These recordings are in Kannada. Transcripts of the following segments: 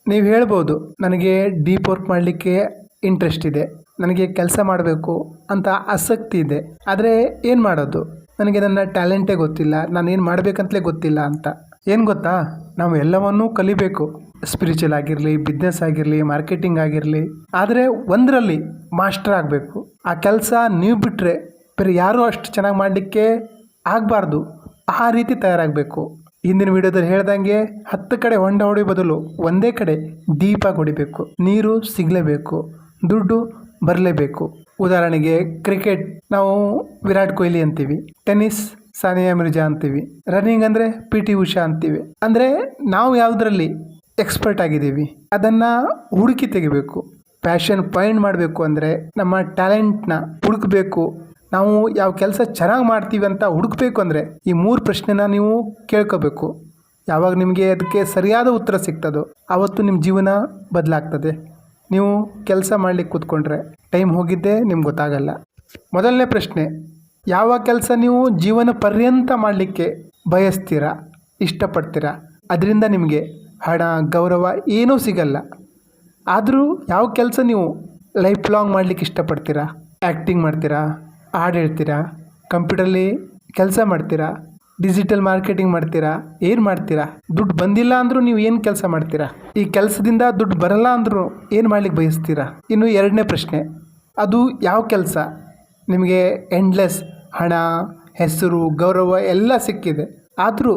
ನೀವು ಹೇಳ್ಬೋದು, ನನಗೆ ಡೀಪ್ ವರ್ಕ್ ಮಾಡಲಿಕ್ಕೆ ಇಂಟ್ರೆಸ್ಟ್ ಇದೆ, ನನಗೆ ಕೆಲಸ ಮಾಡಬೇಕು ಅಂತ ಆಸಕ್ತಿ ಇದೆ, ಆದರೆ ಏನು ಮಾಡೋದು, ನನಗೆ ನನ್ನ ಟ್ಯಾಲೆಂಟೇ ಗೊತ್ತಿಲ್ಲ, ನಾನು ಏನು ಮಾಡಬೇಕಂತಲೇ ಗೊತ್ತಿಲ್ಲ ಅಂತ. ಏನು ಗೊತ್ತಾ, ನಾವು ಎಲ್ಲವನ್ನೂ ಕಲಿಬೇಕು. ಸ್ಪಿರಿಚುವಲ್ ಆಗಿರಲಿ, ಬಿಸ್ನೆಸ್ ಆಗಿರಲಿ, ಮಾರ್ಕೆಟಿಂಗ್ ಆಗಿರಲಿ, ಆದರೆ ಒಂದರಲ್ಲಿ ಮಾಸ್ಟರ್ ಆಗಬೇಕು. ಆ ಕೆಲಸ ನೀವು ಬಿಟ್ಟರೆ ಬೇರೆ ಯಾರೂ ಅಷ್ಟು ಚೆನ್ನಾಗಿ ಮಾಡಲಿಕ್ಕೆ ಆಗಬಾರ್ದು. ಆ ರೀತಿ ತಯಾರಾಗಬೇಕು. ಹಿಂದಿನ ವಿಡಿಯೋದಲ್ಲಿ ಹೇಳ್ದಂಗೆ 10 ಕಡೆ ಹೊಂಡ ಹೊಡಿ ಬದಲು ಒಂದೇ ಕಡೆ ಡೀಪಾಗಿ ಹೊಡಿಬೇಕು. ನೀರು ಸಿಗಲೇಬೇಕು, ದುಡ್ಡು ಬರಲೇಬೇಕು. ಉದಾಹರಣೆಗೆ ಕ್ರಿಕೆಟ್ ನಾವು ವಿರಾಟ್ ಕೊಹ್ಲಿ ಅಂತೀವಿ, ಟೆನ್ನಿಸ್ ಸಾನಿಯಾ ಮಿರ್ಜಾ ಅಂತೀವಿ, ರನ್ನಿಂಗ್ ಅಂದರೆ PT ಉಷಾ ಅಂತೀವಿ. ಅಂದರೆ ನಾವು ಯಾವುದರಲ್ಲಿ ಎಕ್ಸ್ಪರ್ಟ್ ಆಗಿದ್ದೀವಿ ಅದನ್ನು ಹುಡುಕಿ ತೆಗಿಬೇಕು. ಪ್ಯಾಷನ್ ಫೈಂಡ್ ಮಾಡಬೇಕು ಅಂದರೆ ನಮ್ಮ ಟ್ಯಾಲೆಂಟ್ನ ಹುಡುಕಬೇಕು. ನಾವು ಯಾವ ಕೆಲಸ ಚೆನ್ನಾಗಿ ಮಾಡ್ತೀವಿ ಅಂತ ಹುಡುಕಬೇಕು ಅಂದರೆ ಈ 3 ಪ್ರಶ್ನೆನ ನೀವು ಕೇಳ್ಕೋಬೇಕು. ಯಾವಾಗ ನಿಮಗೆ ಅದಕ್ಕೆ ಸರಿಯಾದ ಉತ್ತರ ಸಿಗ್ತದೋ ಆವತ್ತು ನಿಮ್ಮ ಜೀವನ ಬದಲಾಗ್ತದೆ. ನೀವು ಕೆಲಸ ಮಾಡಲಿಕ್ಕೆ ಕೂತ್ಕೊಂಡ್ರೆ ಟೈಮ್ ಹೋಗಿದ್ದೇ ನಿಮ್ಗೆ ಗೊತ್ತಾಗಲ್ಲ. ಮೊದಲನೇ ಪ್ರಶ್ನೆ, ಯಾವ ಕೆಲಸ ನೀವು ಜೀವನ ಪರ್ಯಂತ ಮಾಡಲಿಕ್ಕೆ ಬಯಸ್ತೀರಾ, ಇಷ್ಟಪಡ್ತೀರಾ? ಅದರಿಂದ ನಿಮಗೆ ಹಣ, ಗೌರವ ಏನೂ ಸಿಗಲ್ಲ. ಆದರೂ ಯಾವ ಕೆಲಸ ನೀವು ಲೈಫ್ ಲಾಂಗ್ ಮಾಡಲಿಕ್ಕೆ ಇಷ್ಟಪಡ್ತೀರಾ? ಆ್ಯಕ್ಟಿಂಗ್ ಮಾಡ್ತೀರಾ, ಹಾಡು ಹೇಳ್ತೀರಾ, ಕಂಪ್ಯೂಟರ್ಲಿ ಕೆಲಸ ಮಾಡ್ತೀರಾ, ಡಿಜಿಟಲ್ ಮಾರ್ಕೆಟಿಂಗ್ ಮಾಡ್ತೀರಾ, ಏನು ಮಾಡ್ತೀರಾ? ದುಡ್ಡು ಬಂದಿಲ್ಲ ಅಂದರೂ ನೀವು ಏನು ಕೆಲಸ ಮಾಡ್ತೀರಾ? ಈ ಕೆಲಸದಿಂದ ದುಡ್ಡು ಬರಲ್ಲ ಅಂದರೂ ಏನು ಮಾಡ್ಲಿಕ್ಕೆ ಬಯಸ್ತೀರಾ? ಇನ್ನು ಎರಡನೇ ಪ್ರಶ್ನೆ, ಅದು ಯಾವ ಕೆಲಸ ನಿಮಗೆ ಎಂಡ್ಲೆಸ್ ಹಣ, ಹೆಸರು, ಗೌರವ ಎಲ್ಲ ಸಿಕ್ಕಿದೆ, ಆದರೂ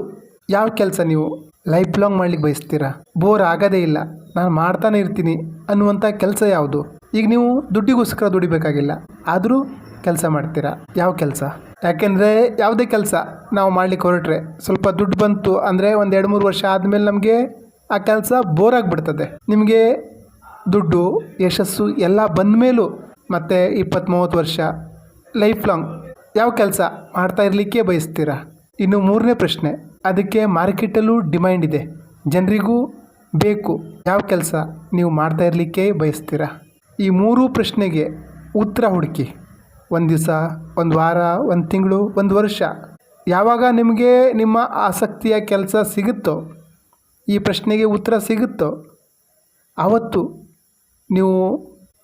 ಯಾವ ಕೆಲಸ ನೀವು ಲೈಫ್ ಲಾಂಗ್ ಮಾಡ್ಲಿಕ್ಕೆ ಬಯಸ್ತೀರಾ? ಬೋರ್ ಆಗೋದೇ ಇಲ್ಲ, ನಾನು ಮಾಡ್ತಾನೆ ಇರ್ತೀನಿ ಅನ್ನುವಂಥ ಕೆಲಸ ಯಾವುದು? ಈಗ ನೀವು ದುಡ್ಡಿಗೋಸ್ಕರ ದುಡಿಬೇಕಾಗಿಲ್ಲ, ಆದರೂ ಕೆಲಸ ಮಾಡ್ತೀರಾ. ಯಾವ ಕೆಲಸ? ಯಾಕೆಂದರೆ ಯಾವುದೇ ಕೆಲಸ ನಾವು ಮಾಡ್ಲಿಕ್ಕೆ ಹೊರಟ್ರೆ ಸ್ವಲ್ಪ ದುಡ್ಡು ಬಂತು ಅಂದರೆ ಒಂದು 2-3 ವರ್ಷ ಆದಮೇಲೆ ನಮಗೆ ಆ ಕೆಲಸ ಬೋರ್ ಆಗಿಬಿಡ್ತದೆ. ನಿಮಗೆ ದುಡ್ಡು, ಯಶಸ್ಸು ಎಲ್ಲ ಬಂದ ಮೇಲೂ ಮತ್ತೆ 20-30 ವರ್ಷ ಲೈಫ್ ಲಾಂಗ್ ಯಾವ ಕೆಲಸ ಮಾಡ್ತಾ ಇರಲಿಕ್ಕೆ ಬಯಸ್ತೀರಾ? ಇನ್ನು ಮೂರನೇ ಪ್ರಶ್ನೆ, ಅದಕ್ಕೆ ಮಾರ್ಕೆಟಲ್ಲೂ ಡಿಮ್ಯಾಂಡ್ ಇದೆ, ಜನರಿಗೂ ಬೇಕು, ಯಾವ ಕೆಲಸ ನೀವು ಮಾಡ್ತಾ ಇರಲಿಕ್ಕೆ ಬಯಸ್ತೀರಾ? ಈ 3 ಪ್ರಶ್ನೆಗೆ ಉತ್ತರ ಹುಡುಕಿ. ಒಂದು ದಿವಸ, ಒಂದು ವಾರ, ಒಂದು ತಿಂಗಳು, ಒಂದು ವರ್ಷ, ಯಾವಾಗ ನಿಮಗೆ ನಿಮ್ಮ ಆಸಕ್ತಿಯ ಕೆಲಸ ಸಿಗುತ್ತೋ, ಈ ಪ್ರಶ್ನೆಗೆ ಉತ್ತರ ಸಿಗುತ್ತೋ ಆವತ್ತು ನೀವು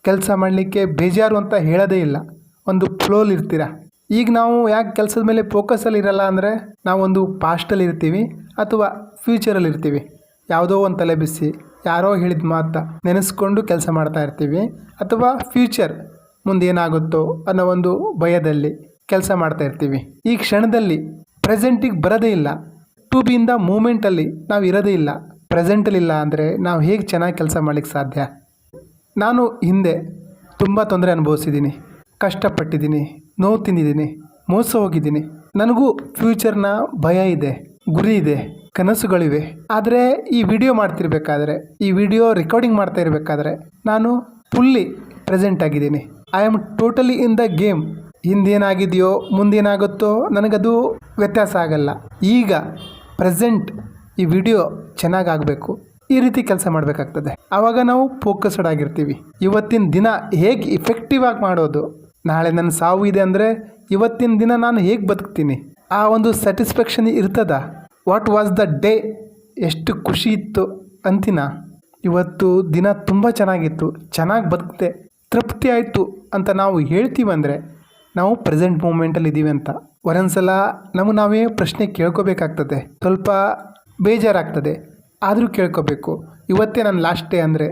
ಕೆಲಸ ಮಾಡಲಿಕ್ಕೆ ಬೇಜಾರು ಅಂತ ಹೇಳೋದೇ ಇಲ್ಲ, ಒಂದು ಫ್ಲೋಲಿ ಇರ್ತೀರ. ಈಗ ನಾವು ಯಾಕೆ ಕೆಲಸದ ಮೇಲೆ ಫೋಕಸಲ್ಲಿ ಇರಲ್ಲ ಅಂದರೆ ನಾವೊಂದು ಪಾಸ್ಟಲ್ಲಿ ಇರ್ತೀವಿ ಅಥವಾ ಫ್ಯೂಚರಲ್ಲಿ ಇರ್ತೀವಿ. ಯಾವುದೋ ಒಂದು ತಲೆ ಬಿಸಿ ಯಾರೋ ಹೇಳಿದ ಮಾತಾ ನೆನೆಸ್ಕೊಂಡು ಕೆಲಸ ಮಾಡ್ತಾ ಇರ್ತೀವಿ, ಅಥವಾ ಫ್ಯೂಚರ್ ಮುಂದೇನಾಗುತ್ತೋ ಅನ್ನೋ ಒಂದು ಭಯದಲ್ಲಿ ಕೆಲಸ ಮಾಡ್ತಾ ಇರ್ತೀವಿ. ಈ ಕ್ಷಣದಲ್ಲಿ ಪ್ರೆಸೆಂಟಿಗೆ ಬರೋದೇ ಇಲ್ಲ. ಟು ಬಿಯಿಂದ ಮೂಮೆಂಟಲ್ಲಿ ನಾವು ಇರೋದೇ ಇಲ್ಲ. ಪ್ರೆಸೆಂಟಲ್ಲಿಲ್ಲ ಅಂದರೆ ನಾವು ಹೇಗೆ ಚೆನ್ನಾಗಿ ಕೆಲಸ ಮಾಡಲಿಕ್ಕೆ ಸಾಧ್ಯ? ನಾನು ಹಿಂದೆ ತುಂಬ ತೊಂದರೆ ಅನುಭವಿಸಿದ್ದೀನಿ, ಕಷ್ಟಪಟ್ಟಿದ್ದೀನಿ, ನೋವು ತಿಂದಿದ್ದೀನಿ, ಮೋಸ ಹೋಗಿದ್ದೀನಿ. ನನಗೂ ಫ್ಯೂಚರ್ನ ಭಯ ಇದೆ, ಗುರಿ ಇದೆ, ಕನಸುಗಳಿವೆ. ಆದರೆ ಈ ವಿಡಿಯೋ ಮಾಡ್ತಿರ್ಬೇಕಾದ್ರೆ, ಈ ವಿಡಿಯೋ ರೆಕಾರ್ಡಿಂಗ್ ಮಾಡ್ತಾ ಇರಬೇಕಾದ್ರೆ ನಾನು ಫುಲ್ಲಿ ಪ್ರೆಸೆಂಟ್ ಆಗಿದ್ದೀನಿ. I am totally in the game. ಹಿಂದೇನಾಗಿದೆಯೋ ಮುಂದೇನಾಗುತ್ತೋ ನನಗದು ವ್ಯತ್ಯಾಸ ಆಗಲ್ಲ. ಈಗ ಪ್ರೆಸೆಂಟ್ ಈ ವಿಡಿಯೋ ಚೆನ್ನಾಗಾಗಬೇಕು, ಈ ರೀತಿ ಕೆಲಸ ಮಾಡಬೇಕಾಗ್ತದೆ. ಆವಾಗ ನಾವು ಫೋಕಸ್ಡ್ ಆಗಿರ್ತೀವಿ. ಇವತ್ತಿನ ದಿನ ಹೇಗೆ ಇಫೆಕ್ಟಿವ್ ಆಗಿ ಮಾಡೋದು, ನಾಳೆ ನನ್ನ ಸಾವು ಇದೆ ಅಂದರೆ ಇವತ್ತಿನ ದಿನ ನಾನು ಹೇಗೆ ಬದುಕ್ತೀನಿ, ಆ ಒಂದು ಸ್ಯಾಟಿಸ್ಫ್ಯಾಕ್ಷನ್ ಇರ್ತದ? ವಾಟ್ ವಾಸ್ ದ ಡೇ, ಎಷ್ಟು ಖುಷಿ ಇತ್ತು ಅಂತಿನ, ಇವತ್ತು ದಿನ ತುಂಬ ಚೆನ್ನಾಗಿತ್ತು, ಚೆನ್ನಾಗಿ ಬದುಕ್ತೆ, ತೃಪ್ತಿ ಆಯಿತು ಅಂತ ನಾವು ಹೇಳ್ತೀವಂದರೆ ನಾವು ಪ್ರೆಸೆಂಟ್ ಮೂಮೆಂಟಲ್ಲಿ ಇದ್ದೀವಿ ಅಂತ. ಒಂದೊಂದ್ಸಲ ನಾವೇ ಪ್ರಶ್ನೆ ಕೇಳ್ಕೋಬೇಕಾಗ್ತದೆ, ಸ್ವಲ್ಪ ಬೇಜಾರಾಗ್ತದೆ, ಆದರೂ ಕೇಳ್ಕೋಬೇಕು. ಇವತ್ತೇ ನನ್ನ ಲಾಸ್ಟ್ ಡೇ ಅಂದರೆ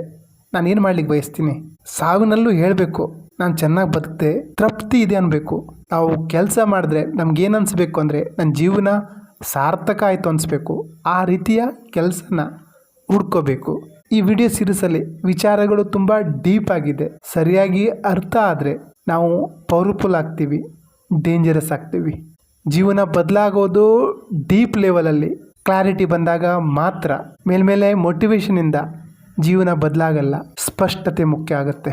ನಾನು ಏನು ಮಾಡ್ಲಿಕ್ಕೆ ಬಯಸ್ತೀನಿ? ಸಾವಿನಲ್ಲೂ ಹೇಳಬೇಕು, ನಾನು ಚೆನ್ನಾಗಿ ಬದುಕ್ತೆ, ತೃಪ್ತಿ ಇದೆ ಅನ್ನಬೇಕು. ನಾವು ಕೆಲಸ ಮಾಡಿದ್ರೆ ನಮಗೇನು ಅನಿಸ್ಬೇಕು ಅಂದರೆ ನನ್ನ ಜೀವನ ಸಾರ್ಥಕ ಆಯಿತು ಅನಿಸ್ಬೇಕು. ಆ ರೀತಿಯ ಕೆಲಸನ ಹುಡ್ಕೋಬೇಕು. ಈ ವಿಡಿಯೋ ಸೀರೀಸಲ್ಲಿ ವಿಚಾರಗಳು ತುಂಬ ಡೀಪ್ ಆಗಿದೆ. ಸರಿಯಾಗಿ ಅರ್ಥ ಆದರೆ ನಾವು ಪವರ್ಫುಲ್ ಆಗ್ತೀವಿ, ಡೇಂಜರಸ್ ಆಗ್ತೀವಿ. ಜೀವನ ಬದಲಾಗೋದು ಡೀಪ್ ಲೆವೆಲಲ್ಲಿ ಕ್ಲಾರಿಟಿ ಬಂದಾಗ ಮಾತ್ರ. ಮೇಲ್ಮೇಲೆ ಮೋಟಿವೇಶನಿಂದ ಜೀವನ ಬದಲಾಗಲ್ಲ, ಸ್ಪಷ್ಟತೆ ಮುಖ್ಯ ಆಗುತ್ತೆ.